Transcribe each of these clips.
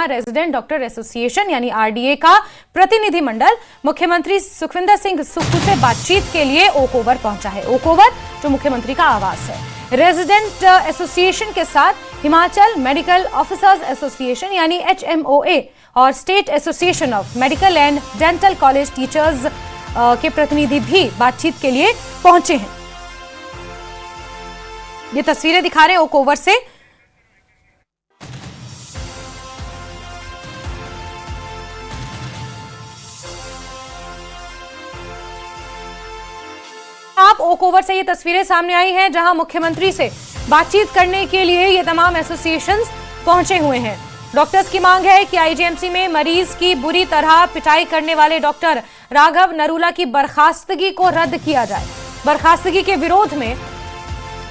Resident doctor association यानी RDA का प्रतिनिधिमंडल मुख्यमंत्री सुखविंदर सिंह सुक्खू से बातचीत के लिए ओक ओवर पहुंचा है। ओक ओवर जो मुख्यमंत्री का आवास है। रेजिडेंट एसोसिएशन के साथ हिमाचल मेडिकल ऑफिसर्स एसोसिएशन यानी HMOA और state association of medical and dental college teachers के प्रतिनिधि भी बातचीत के लिए पहुंचे हैं। ये तस्वीरें दिखा रहे हैं ओक ओवर से। आप ओक ओवर से ये तस्वीरें सामने आई हैं जहां मुख्यमंत्री से बातचीत करने के लिए ये तमाम एसोसिएशंस पहुंचे हुए हैं। डॉक्टर्स की मांग है कि आईजीएमसी में मरीज की बुरी तरह पिटाई करने वाले डॉक्टर राघव नरूला की बर्खास्तगी को रद्द किया जाए। बर्खास्तगी के विरोध में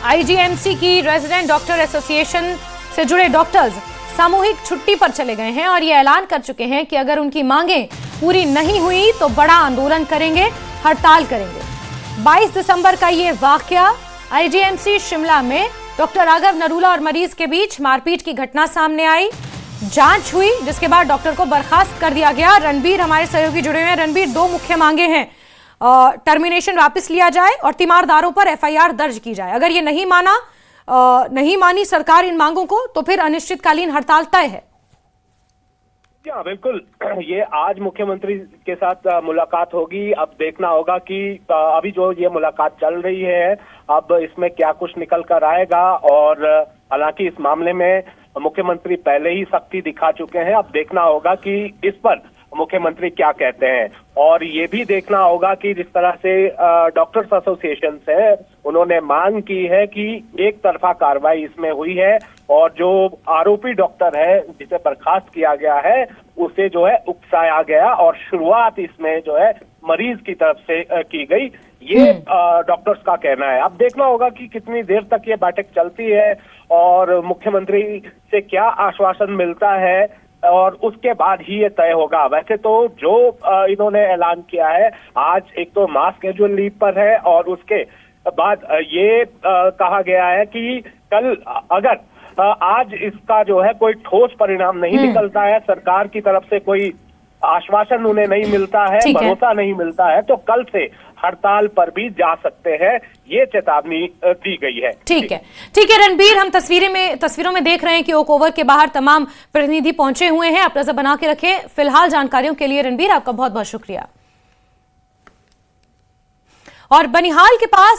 आईजीएमसी की रेजिडेंट डॉक्टर एसोसिएशन से जुड़े डॉक्टर्स सामूहिक छुट्टी पर चले गए हैं और ये ऐलान कर चुके हैं कि अगर उनकी मांगें पूरी नहीं हुई तो बड़ा आंदोलन करेंगे, हड़ताल करेंगे। 22 दिसंबर का ये वाकया आईजीएमसी शिमला में डॉक्टर राघव नरूला और मरीज के बीच मारपीट की घटना सामने आई। जांच हुई जिसके बाद डॉक्टर को बर्खास्त कर दिया गया। रणबीर हमारे सहयोगी जुड़े हुए हैं। रणबीर, दो मुख्य मांगे हैं, टर्मिनेशन वापस लिया जाए और तीमारदारों पर एफआईआर दर्ज की जाए। अगर ये नहीं मानी सरकार इन मांगों को तो फिर अनिश्चितकालीन हड़ताल तय है। हाँ बिल्कुल, ये आज मुख्यमंत्री के साथ मुलाकात होगी। अब देखना होगा कि अभी जो ये मुलाकात चल रही है अब इसमें क्या कुछ निकल कर आएगा। और हालांकि इस मामले में मुख्यमंत्री पहले ही सख्ती दिखा चुके हैं। अब देखना होगा कि इस पर मुख्यमंत्री क्या कहते हैं। और ये भी देखना होगा कि जिस तरह से डॉक्टर्स एसोसिएशन है उन्होंने मांग की है कि एक तरफा कार्रवाई इसमें हुई है और जो आरोपी डॉक्टर है जिसे बर्खास्त किया गया है उसे जो है उकसाया गया और शुरुआत इसमें जो है मरीज की तरफ से की गई, ये डॉक्टर्स का कहना है। अब देखना होगा कि कितनी देर तक ये बैठक चलती है और मुख्यमंत्री से क्या आश्वासन मिलता है और उसके बाद ही ये तय होगा। वैसे तो जो इन्होंने ऐलान किया है, आज एक तो मास कैजुअल लीव पर है और उसके बाद ये कहा गया है कि कल अगर आज इसका जो है कोई ठोस परिणाम नहीं निकलता है, सरकार की तरफ से कोई आश्वासन उन्हें नहीं मिलता है, भरोसा नहीं मिलता है, तो कल से हड़ताल पर भी जा सकते हैं, ये चेतावनी दी गई है। ठीक है रणबीर, हम तस्वीरों में देख रहे हैं कि ओक ओवर के बाहर तमाम प्रतिनिधि पहुंचे हुए हैं। आप नजर बना के रखें। फिलहाल जानकारियों के लिए रणबीर आपका बहुत बहुत शुक्रिया। और बनिहाल के पास